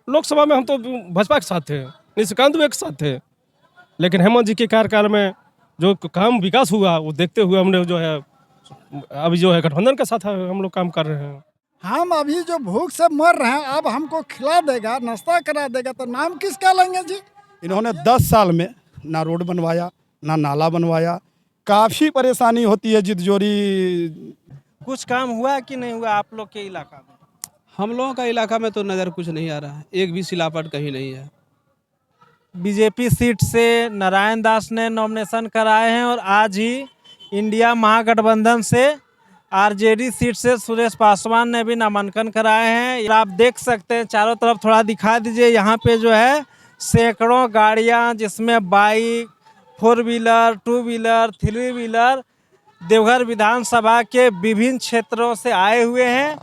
लोकसभा में हम तो भाजपा के साथ थे, निशिकांत दुबे के साथ थे, लेकिन हेमंत जी के कार्यकाल में जो काम विकास हुआ वो देखते हुए हमने जो है अभी जो है गठबंधन के साथ हम लोग काम कर रहे हैं। हम अभी जो भूख से मर रहे हैं, अब हमको खिला देगा, नाश्ता करा देगा, तो नाम किसका लेंगे जी? इन्होंने 10 साल में ना रोड बनवाया, ना नाला बनवाया। काफ़ी परेशानी होती है जितजोरी। कुछ काम हुआ कि नहीं हुआ आप लोग के इलाका में? हम लोगों का इलाका में तो नज़र कुछ नहीं आ रहा है, एक भी सिलापट कहीं नहीं है। बीजेपी सीट से नारायण दास ने नॉमिनेशन कराए हैं और आज ही इंडिया महागठबंधन से आरजेडी सीट से सुरेश पासवान ने भी नामांकन कराए हैं। आप देख सकते हैं, चारों तरफ थोड़ा दिखा दीजिए। यहाँ पे जो है सैकड़ों गाड़ियाँ, जिसमें bike, 4 wheeler, 2 wheeler, 3 wheeler Deoghar विधानसभा के विभिन्न क्षेत्रों से आए हुए हैं।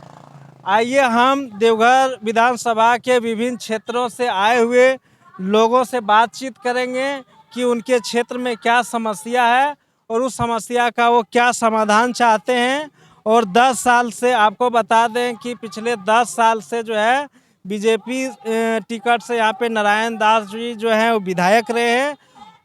आइए हम देवघर विधानसभा के विभिन्न क्षेत्रों से आए हुए लोगों से बातचीत करेंगे कि उनके क्षेत्र में क्या समस्या है और उस समस्या का वो क्या समाधान चाहते हैं। और 10 साल से आपको बता दें कि पिछले 10 साल से जो है बीजेपी टिकट से यहाँ पे नारायण दास जी जो हैं वो विधायक रहे हैं।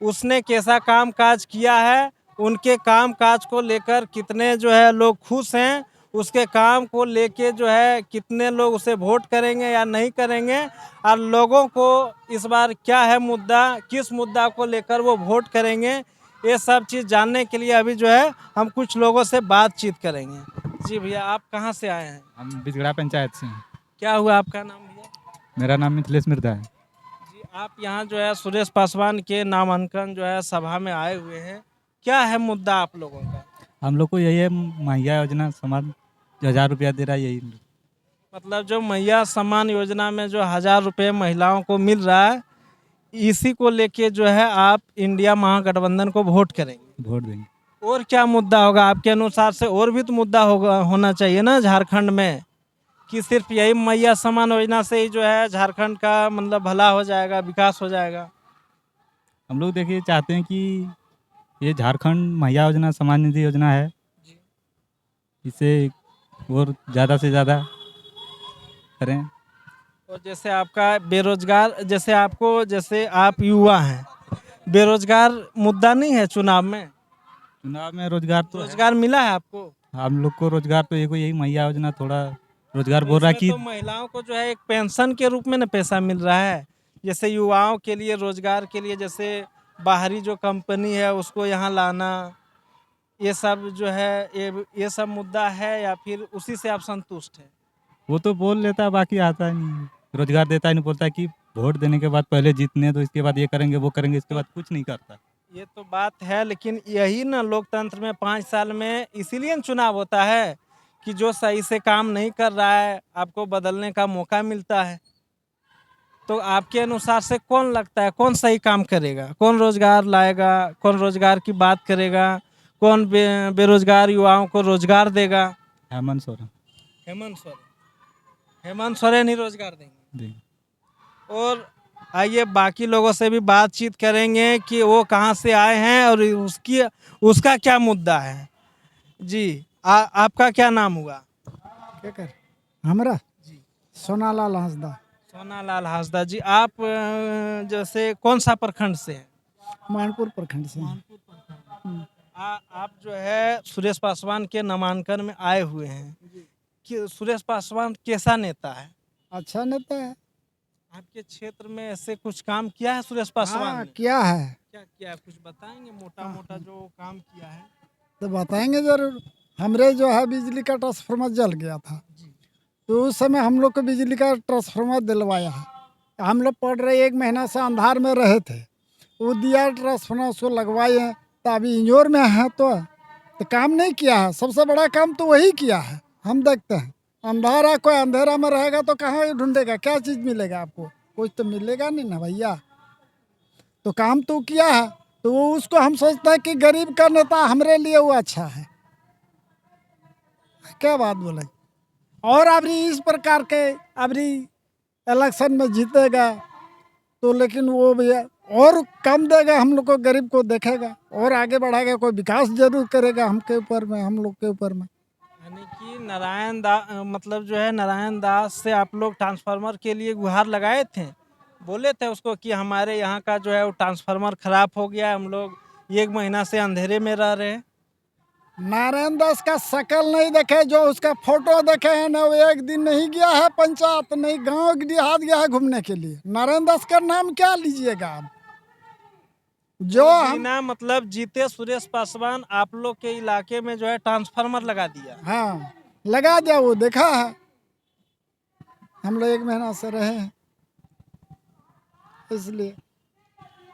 उसने कैसा काम काज किया है, उनके काम काज को लेकर कितने जो है लोग खुश हैं, उसके काम को लेके जो है कितने लोग उसे वोट करेंगे या नहीं करेंगे, और लोगों को इस बार क्या है मुद्दा, किस मुद्दा को लेकर वो वोट करेंगे, ये सब चीज़ जानने के लिए अभी जो है हम कुछ लोगों से बातचीत करेंगे। जी भैया, आप कहाँ से आए हैं? हम बिजगड़ा पंचायत से हैं। क्या हुआ आपका नाम भैया? मेरा नाम मिथिलेश मिर्धा है। जी, आप यहाँ जो है सुरेश पासवान के नामांकन जो है सभा में आए हुए हैं, क्या है मुद्दा आप लोगों का? हम लोग को यही है, महिला योजना समाज जो 1000 रुपया दे रहा है, यही। मतलब जो मैया सम्मान योजना में जो 1000 रुपये महिलाओं को मिल रहा है, इसी को लेके जो है आप इंडिया महागठबंधन को वोट करेंगे। वोट देंगे। और क्या मुद्दा होगा आपके अनुसार से? और भी तो मुद्दा होना चाहिए ना झारखंड में, कि सिर्फ यही मैया सम्मान योजना से ही जो है झारखंड का मतलब भला हो जाएगा, विकास हो जाएगा? हम लोग देखिए चाहते हैं कि ये झारखंड महिला योजना समाज निधि योजना है, इसे और ज़्यादा से ज़्यादा करें। और जैसे आपका बेरोजगार, जैसे आप युवा हैं, बेरोजगार मुद्दा नहीं है चुनाव में? चुनाव में रोजगार तो है। रोजगार मिला है आपको? हम लोग को रोजगार तो यही महिला योजना थोड़ा रोजगार बोल रहा है कि तो महिलाओं को जो है एक पेंशन के रूप में ना पैसा मिल रहा है, जैसे युवाओं के लिए रोजगार के लिए, जैसे बाहरी जो कंपनी है उसको यहाँ लाना, ये सब जो है ये सब मुद्दा है, या फिर उसी से आप संतुष्ट हैं? वो तो बोल लेता है, बाकी आता ही नहीं। रोजगार देता ही नहीं, बोलता है कि वोट देने के बाद पहले जीतने तो इसके बाद ये करेंगे वो करेंगे, इसके बाद कुछ नहीं करता। ये तो बात है, लेकिन यही ना लोकतंत्र में 5 साल में इसीलिए चुनाव होता है कि जो सही से काम नहीं कर रहा है आपको बदलने का मौका मिलता है। तो आपके अनुसार से कौन लगता है, कौन सही काम करेगा, कौन रोजगार लाएगा, कौन रोजगार की बात करेगा, कौन बेरोजगार युवाओं को रोजगार देगा? हेमंत सोरेन हेमंत सोरेन ही रोजगार देंगे। जी। और आइए बाकी लोगों से भी बातचीत करेंगे कि वो कहाँ से आए हैं और उसका क्या मुद्दा है। जी, आपका क्या नाम हुआ? क्या कर हमरा जी सोनालाल हंसदा। सोनालाल हासदा जी, आप जैसे कौन सा प्रखंड से हैं? मानपुर प्रखंड से। आप जो है सुरेश पासवान के नामांकन में आए हुए हैं कि सुरेश पासवान कैसा नेता है? अच्छा नेता है। आपके क्षेत्र में ऐसे कुछ काम किया है सुरेश पासवान ने? किया है। क्या किया है, कुछ बताएंगे? मोटा जो काम किया है तो बताएंगे जरूर। हमरे जो है बिजली का ट्रांसफार्मर जल गया था, तो उस समय हम लोग को बिजली का ट्रांसफार्मर दिलवाया है। हम लोग पढ़ रहे 1 महीना से अंधार में रहे थे, वो दिया ट्रांसफार्मर, उसको लगवाए, तो अभी इंजोर में है तो काम नहीं किया है। सबसे बड़ा काम तो वही किया है। हम देखते हैं अंधारा, कोई अंधेरा में रहेगा तो कहाँ ढूंढेगा, क्या चीज़ मिलेगा आपको? कुछ तो मिलेगा नहीं ना भैया। तो काम तो किया है, तो वो उसको हम सोचते हैं कि गरीब का नेता हमारे लिए वो अच्छा है। क्या बात बोले। और अभी इस प्रकार के अभी इलेक्शन में जीतेगा तो, लेकिन वो भैया और कम देगा, हम लोग को गरीब को देखेगा और आगे बढ़ाएगा, कोई विकास जरूर करेगा हम लोग के ऊपर में। यानी कि मतलब जो है नारायण दास से आप लोग ट्रांसफार्मर के लिए गुहार लगाए थे, बोले थे उसको कि हमारे यहाँ का जो है वो ट्रांसफार्मर खराब हो गया है, हम लोग 1 महीना से अंधेरे में रह रहे हैं। नारायण दास का शकल नहीं देखे, जो उसका फोटो देखे हैं ना, वो एक दिन नहीं गया है पंचायत, नहीं गांव देहात गया है घूमने के लिए। नारायण दास का नाम क्या लीजिएगा आप? जो तो हम बिना मतलब जीते सुरेश पासवान आप लोग के इलाके में जो है ट्रांसफार्मर लगा दिया। हाँ लगा दिया, वो देखा है, हम लोग 1 महीना से रहे हैं इसलिए।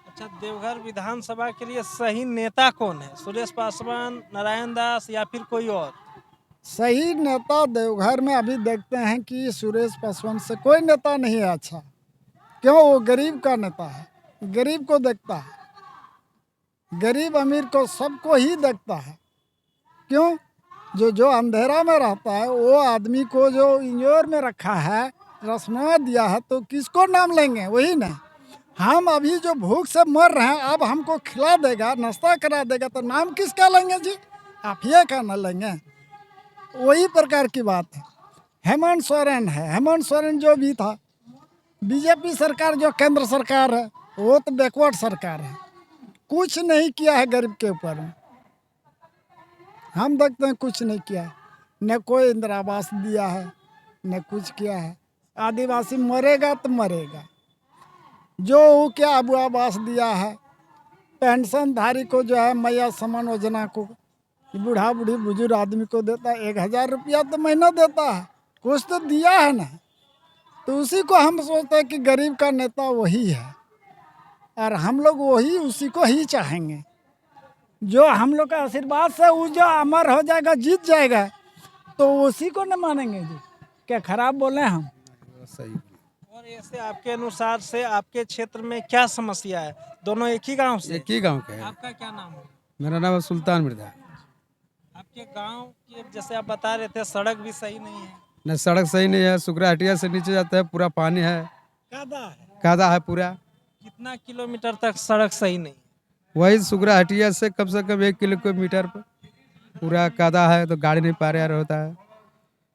अच्छा, देवघर विधानसभा के लिए सही नेता कौन है? सुरेश पासवान, नारायण दास या फिर कोई और? सही नेता देवघर में अभी देखते हैं कि सुरेश पासवान से कोई नेता नहीं है अच्छा। क्यों? वो गरीब का नेता है, गरीब को देखता है, गरीब अमीर को सबको ही देखता है। क्यों? जो अंधेरा में रहता है वो आदमी को जो इंजोर में रखा है, रसना दिया है, तो किसको नाम लेंगे? वही ना। हम अभी जो भूख से मर रहे हैं, अब हमको खिला देगा, नाश्ता करा देगा, तो नाम किसका लेंगे जी? आप ये का ना लेंगे। वही प्रकार की बात है। हेमंत सोरेन है, हेमंत सोरेन जो भी था, बीजेपी सरकार जो केंद्र सरकार है, वो तो बैकवर्ड सरकार है, कुछ नहीं किया है गरीब के ऊपर। हम देखते हैं कुछ नहीं किया है, न कोई इंदिरा आवास दिया है, न कुछ किया है। आदिवासी मरेगा तो मरेगा। जो वो क्या अबू आवास दिया है, पेंशनधारी को जो है मैया समान योजना को, बूढ़ा बूढ़ी बुजुर्ग आदमी को देता है 1000 रुपया तो महीना देता है, कुछ तो दिया है ना। तो उसी को हम सोचते हैं कि गरीब का नेता वही है, और हम लोग वही उसी को ही चाहेंगे। जो हम लोग का आशीर्वाद से वो जो अमर हो जाएगा, जीत जाएगा, तो उसी को न मानेंगे जी। क्या खराब बोले हम? और ऐसे आपके अनुसार से आपके क्षेत्र में क्या समस्या है? दोनों एक ही गांव से? एक ही गांव के है। आपका क्या नाम है? मेरा नाम है सुल्तान मिर्जा। आपके गांव के जैसे आप बता रहे थे, सड़क भी सही नहीं है। न सड़क सही नहीं है, सुगरा हटिया से नीचे जाता है पूरा पानी है, कादा है पूरा। कितना किलोमीटर तक सड़क सही नहीं है? वही सुगरा हटिया से कम 1 किलोमीटर पर पूरा कादा है, तो गाड़ी नहीं पार यार होता है।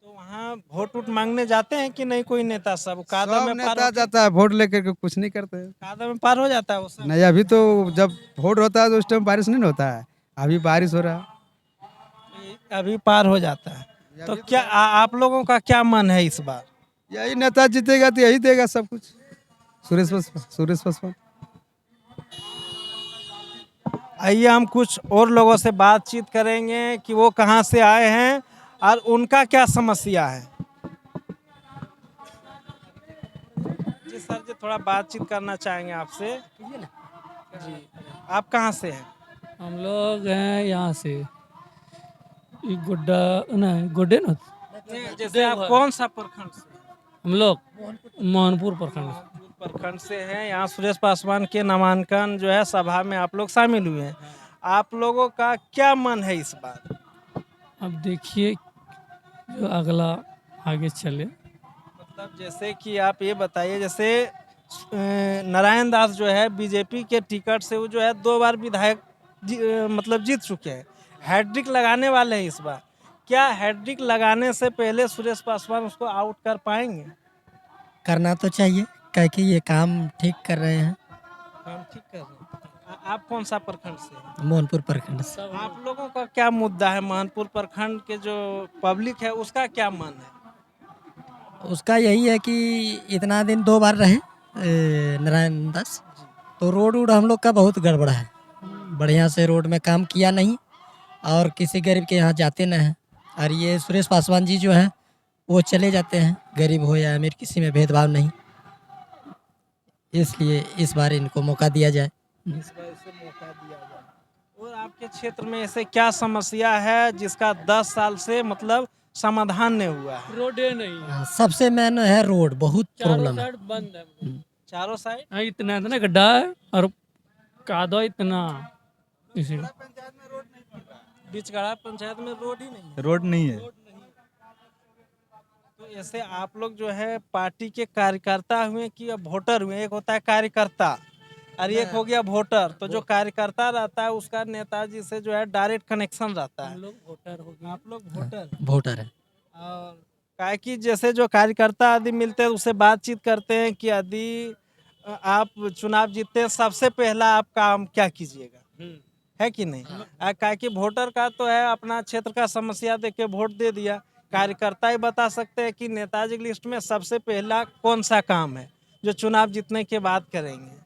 तो वहाँ वोट वोट मांगने जाते हैं कि नहीं कोई नेता? सब कादा सब में पार नेता जाता है वोट लेकर के, कुछ नहीं करते हैं। कादा में पार हो जाता है वो सब? नहीं, अभी तो जब वोट होता है तो उस टाइम बारिश नहीं होता है, अभी बारिश हो रहा है। अभी पार हो जाता है। तो क्या आप लोगों का क्या मन है इस बार? यही नेता जीतेगा तो यही देगा सब कुछ, सुरेश पासवान। आइए हम कुछ और लोगों से बातचीत करेंगे कि वो कहाँ से आए हैं और उनका क्या समस्या है। जी सर जी, थोड़ा बातचीत करना चाहेंगे आपसे। जी, आप कहाँ से हैं? हम लोग हैं यहाँ से, ये गुड्डा नहीं गुड्डे न, जैसे आप कौन सा प्रखंड से? हम लोग मोहनपुर प्रखंड से। प्रखंड से हैं। यहाँ सुरेश पासवान के नामांकन जो है सभा में आप लोग शामिल हुए हैं। आप लोगों का क्या मन है इस बार? अब देखिए जो अगला आगे चले। मतलब जैसे कि आप ये बताइए, जैसे नारायण दास जो है बीजेपी के टिकट से वो जो है 2 बार विधायक मतलब जीत चुके हैं, हैट्रिक लगाने वाले हैं इस बार। क्या हैट्रिक लगाने से पहले सुरेश पासवान उसको आउट कर पाएंगे? करना तो चाहिए, क्या कि ये काम ठीक कर रहे हैं। काम ठीक कर रहे हैं। आप कौन सा प्रखंड से हैं? मोहनपुर प्रखंड से। आप लोगों का क्या मुद्दा है? मोहनपुर प्रखंड के जो पब्लिक है उसका क्या मन है? उसका यही है कि इतना दिन 2 बार रहे नारायण दास, तो रोड वोड हम लोग का बहुत गड़बड़ा है, बढ़िया से रोड में काम किया नहीं, और किसी गरीब के यहाँ जाते न हैं। और ये सुरेश पासवान जी जो हैं वो चले जाते हैं, गरीब हो या अमीर किसी में भेदभाव नहीं, इसलिए इस बार इनको मौका दिया जाए। इस बार इसे मौका दिया जाए। और आपके क्षेत्र में ऐसे क्या समस्या है जिसका 10 साल से मतलब समाधान नहीं हुआ है? रोडे नहीं है, हाँ, सबसे मेन है रोड, बहुत चारों प्रॉब्लम है। साइड बंद है। चारों साइड हाँ, इतना इतना गड्ढा है और कादो इतना, इसीलिए बीचगढ़ा पंचायत में रोड ही नहीं है। रोड नहीं है। तो ऐसे आप लोग जो है पार्टी के कार्यकर्ता हुए कि अब वोटर हुए? एक होता है कार्यकर्ता और एक हो गया वोटर। तो जो कार्यकर्ता रहता है उसका नेताजी से जो है डायरेक्ट कनेक्शन रहता है। हम लोग वोटर हो गए। आप लोग वोटर। वोटर है। और काहे कि जैसे जो कार्यकर्ता आदि मिलते हैं उससे बातचीत करते हैं कि यदि आप चुनाव जीतते हैं सबसे पहला आप काम क्या कीजिएगा, है कि नहीं। काहे कि वोटर का तो है अपना क्षेत्र का समस्या देख के वोट दे दिया। कार्यकर्ता ही बता सकते हैं कि नेताजी की लिस्ट में सबसे पहला कौन सा काम है जो चुनाव जीतने के बाद करेंगे।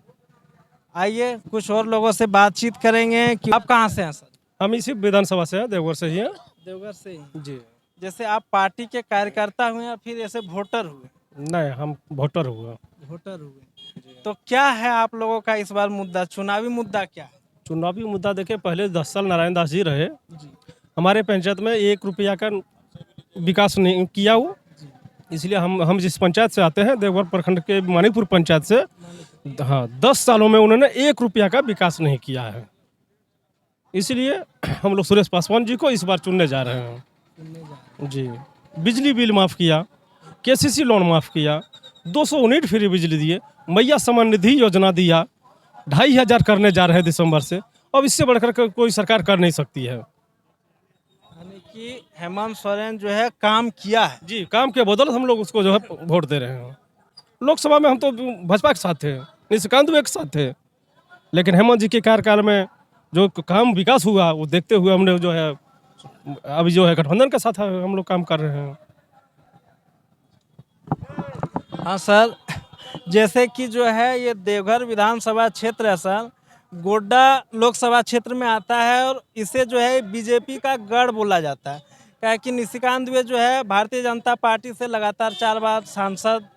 आइए कुछ और लोगों से बातचीत करेंगे कि आप कहाँ से हैं सर। हम इसी विधानसभा से हैं, देवघर से ही हैं। देवघर से ही। जी। जैसे आप पार्टी के कार्यकर्ता हुए या फिर ऐसे वोटर हुए। नहीं, हम वोटर हुआ। वोटर हुए तो क्या है आप लोगों का इस बार मुद्दा, चुनावी मुद्दा क्या है। चुनावी मुद्दा देखिए, पहले 10 साल नारायण दास जी रहे, जी हमारे पंचायत में 1 रुपया का विकास नहीं किया वो। इसलिए हम जिस पंचायत से आते हैं, देवघर प्रखंड के मानिकपुर पंचायत से, हाँ, 10 सालों में उन्होंने 1 रुपया का विकास नहीं किया है। इसलिए हम लोग सुरेश पासवान जी को इस बार चुनने जा रहे हैं। जी। बिजली बिल माफ़ किया, केसीसी लोन माफ़ किया, 200 यूनिट फ्री बिजली दिए, मैया सम्मान निधि योजना दिया, 2500 करने जा रहे हैं दिसंबर से। अब इससे बढ़कर कोई सरकार कर नहीं सकती है। यानी कि हेमंत सोरेन जो है काम किया है। जी, काम के बदौलत हम लोग उसको जो है वोट दे रहे हैं। लोकसभा में हम तो भाजपा के साथ थे, निशिकांत दुबे के साथ थे, लेकिन हेमंत जी के कार्यकाल में जो काम विकास हुआ वो देखते हुए हमने जो है अभी जो है गठबंधन के साथ हम लोग काम कर रहे हैं। हाँ सर, जैसे कि जो है ये देवघर विधानसभा क्षेत्र है सर, गोड्डा लोकसभा क्षेत्र में आता है और इसे जो है बीजेपी का गढ़ बोला जाता है। क्या कि निशिकांत दुबे जो है भारतीय जनता पार्टी से लगातार 4 बार सांसद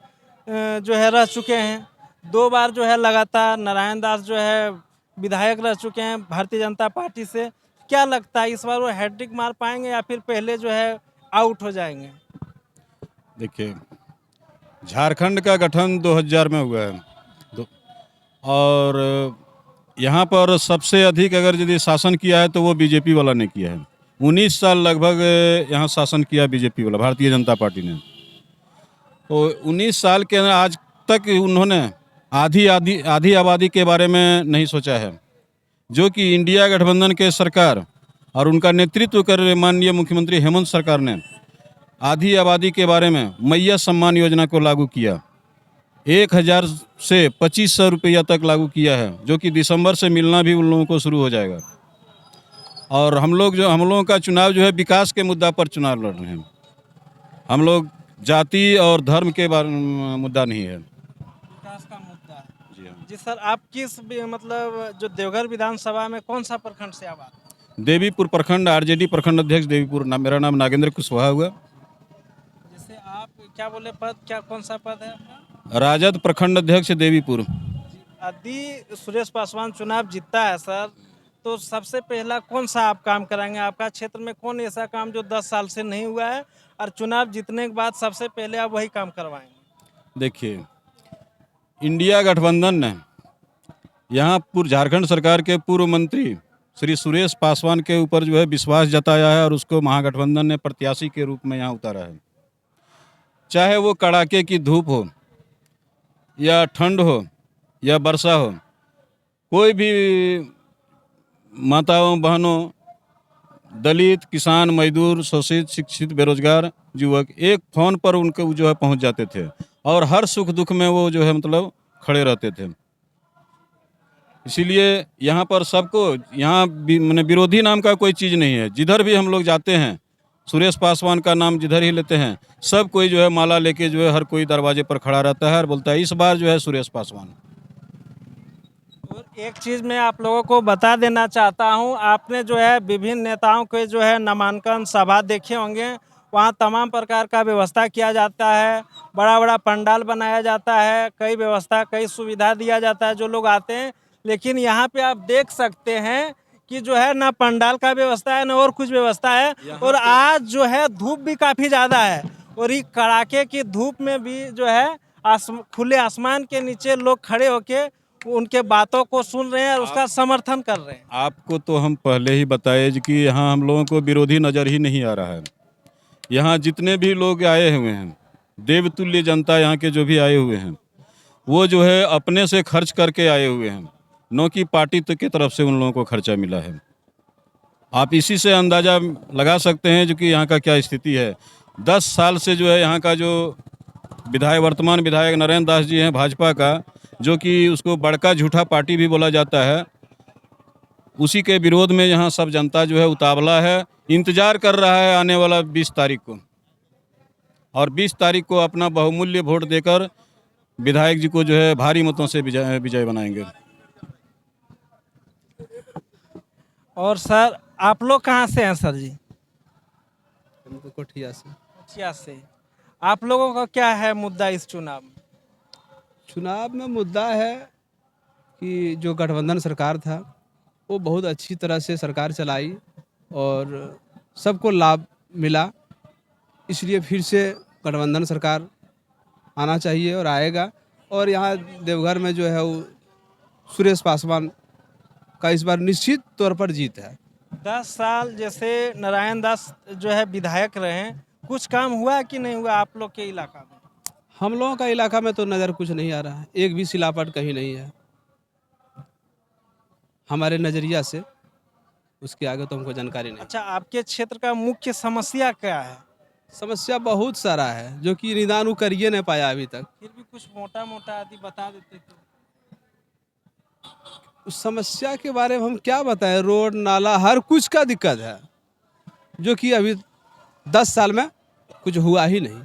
जो है रह चुके हैं। 2 बार जो है लगातार नारायण दास जो है विधायक रह चुके हैं भारतीय जनता पार्टी से। क्या लगता है इस बार वो हैट्रिक मार पाएंगे या फिर पहले जो है आउट हो जाएंगे। देखिए, झारखंड का गठन 2000 में हुआ है और यहाँ पर सबसे अधिक अगर यदि शासन किया है तो वो बीजेपी वाला ने किया है। 19 साल लगभग यहाँ शासन किया बीजेपी वाला, भारतीय जनता पार्टी ने। तो 19 साल के अंदर आज तक उन्होंने आधी आबादी के बारे में नहीं सोचा है, जो कि इंडिया गठबंधन के सरकार और उनका नेतृत्व कर रहे माननीय मुख्यमंत्री हेमंत सरकार ने आधी आबादी के बारे में मैया सम्मान योजना को लागू किया। 1000 से 2500 रुपया तक लागू किया है, जो कि दिसंबर से मिलना भी उन लोगों को शुरू हो जाएगा। और हम लोगों का चुनाव जो है विकास के मुद्दा पर चुनाव लड़ रहे हैं। हम लोग जाति और धर्म के बारे में मुद्दा नहीं है, विकास का मुद्दा है। जी हाँ। जी सर, आप किस मतलब जो देवघर विधानसभा में कौन सा प्रखंड से आप आते हैं। देवीपुर प्रखंड, आरजेडी प्रखंड अध्यक्ष देवीपुर। मेरा नाम नागेंद्र कुशवाहा हुआ। जैसे आप क्या बोले पद, क्या कौन सा पद है आपका। राजद प्रखंड अध्यक्ष देवीपुर। यदि सुरेश पासवान चुनाव जीतता है सर, तो सबसे पहला कौन सा आप काम कराएंगे। आपका क्षेत्र में कौन ऐसा काम जो 10 साल से नहीं हुआ है और चुनाव जीतने के बाद सबसे पहले आप वही काम करवाएंगे। देखिए, इंडिया गठबंधन ने यहाँ झारखंड सरकार के पूर्व मंत्री श्री सुरेश पासवान के ऊपर जो है विश्वास जताया है और उसको महागठबंधन ने प्रत्याशी के रूप में यहाँ उतारा है। चाहे वो कड़ाके की धूप हो या ठंड हो या वर्षा हो, कोई भी माताओं बहनों, दलित, किसान, मजदूर, शोषित, शिक्षित, बेरोजगार युवक एक फ़ोन पर उनके जो है पहुंच जाते थे और हर सुख दुख में वो जो है मतलब खड़े रहते थे। इसीलिए यहाँ पर सबको यहाँ मैंने विरोधी नाम का कोई चीज़ नहीं है। जिधर भी हम लोग जाते हैं, सुरेश पासवान का नाम जिधर ही लेते हैं, सब कोई जो है माला लेके जो है हर कोई दरवाजे पर खड़ा रहता है और बोलता है इस बार जो है सुरेश पासवान। और एक चीज़ मैं आप लोगों को बता देना चाहता हूं, आपने जो है विभिन्न नेताओं के जो है नामांकन सभा देखे होंगे। वहां तमाम प्रकार का व्यवस्था किया जाता है, बड़ा बड़ा पंडाल बनाया जाता है, कई व्यवस्था कई सुविधा दिया जाता है जो लोग आते हैं। लेकिन यहाँ पे आप देख सकते हैं कि जो है ना पंडाल का व्यवस्था है ना और कुछ व्यवस्था है। और आज जो है धूप भी काफ़ी ज़्यादा है और ये कड़ाके की धूप में भी जो है खुले आसमान के नीचे लोग खड़े होके उनके बातों को सुन रहे हैं और उसका समर्थन कर रहे हैं। आपको तो हम पहले ही बताए कि यहाँ हम लोगों को विरोधी नज़र ही नहीं आ रहा है। यहाँ जितने भी लोग आए हुए हैं, देवतुल्य जनता यहाँ के जो भी आए हुए हैं, वो जो है अपने से खर्च करके आए हुए हैं न कि पार्टी की तरफ से उन लोगों को खर्चा मिला है। आप इसी से अंदाज़ा लगा सकते हैं जो कि यहाँ का क्या स्थिति है। 10 साल से जो है यहाँ का जो वर्तमान विधायक नरेंद्र दास जी हैं भाजपा का, जो कि उसको बड़का झूठा पार्टी भी बोला जाता है, उसी के विरोध में यहाँ सब जनता जो है उतावला है, इंतज़ार कर रहा है आने वाला 20 तारीख को, और 20 तारीख को अपना बहुमूल्य वोट देकर विधायक जी को जो है भारी मतों से विजय बनाएंगे। और सर आप लोग कहाँ से हैं सर जी? हमको कोठिया से। कोठिया से। आप लोगों का क्या है मुद्दा इस चुनाव में? चुनाव में मुद्दा है कि जो गठबंधन सरकार था वो बहुत अच्छी तरह से सरकार चलाई और सबको लाभ मिला, इसलिए फिर से गठबंधन सरकार आना चाहिए और आएगा। और यहाँ देवघर में जो है वो सुरेश पासवान का इस बार निश्चित तौर पर जीत है। 10 साल जैसे नारायण दास जो है विधायक रहे हैं, कुछ काम हुआ कि नहीं हुआ आप लोग के इलाका में? हम लोगों का इलाका में तो नज़र कुछ नहीं आ रहा है, एक भी सिलापट कहीं नहीं है हमारे नज़रिया से, उसके आगे तो हमको जानकारी नहीं। अच्छा, आपके क्षेत्र का मुख्य समस्या क्या है? समस्या बहुत सारा है जो कि निदान वो करिए नहीं पाया अभी तक। फिर भी कुछ मोटा मोटा आदि बता देते तो। उस समस्या के बारे में हम क्या बताएं, रोड नाला हर कुछ का दिक्कत है, जो कि अभी 10 साल में कुछ हुआ ही नहीं।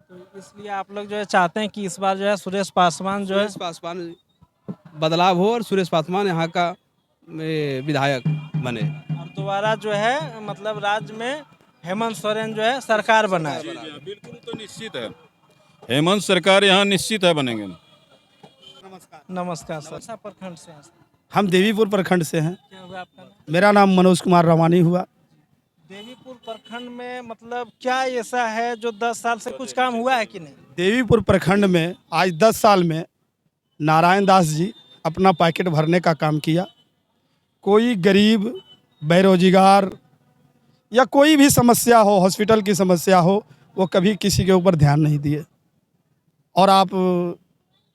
तो इसलिए आप लोग जो है चाहते हैं कि इस बार जो है सुरेश पासवान जो है सुरेश पासवान बदलाव हो और सुरेश पासवान यहाँ का विधायक बने और दोबारा जो है मतलब राज्य में हेमंत सोरेन जो है सरकार बनाए। बिल्कुल, तो निश्चित है हेमंत सरकार यहाँ निश्चित है बनेंगे। नमस्कार सर। प्रखंड से हैं सर? हम देवीपुर प्रखंड से हैं। क्या हुआ आपका नाम? मेरा नाम मनोज कुमार रवानी हुआ। देवीपुर प्रखंड में मतलब क्या ऐसा है जो 10 साल से कुछ काम हुआ है कि नहीं? देवीपुर प्रखंड में आज 10 साल में नारायण दास जी अपना पैकेट भरने का काम किया। कोई गरीब, बेरोजगार या कोई भी समस्या हो, हॉस्पिटल की समस्या हो, वो कभी किसी के ऊपर ध्यान नहीं दिए। और आप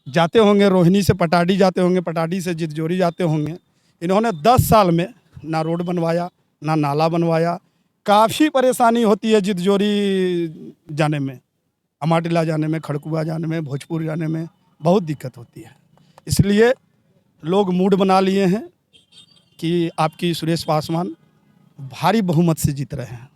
जाते होंगे रोहिणी से पटाडी जाते होंगे, पटाडी से जितजोरी जाते होंगे, इन्होंने 10 साल में ना रोड बनवाया ना नाला बनवाया। काफ़ी परेशानी होती है जितजोरी जाने में, अमाटिला जाने में, खड़कुआ जाने में, भोजपुर जाने में बहुत दिक्कत होती है। इसलिए लोग मूड बना लिए हैं कि आपकी सुरेश पासवान भारी बहुमत से जीत रहे हैं।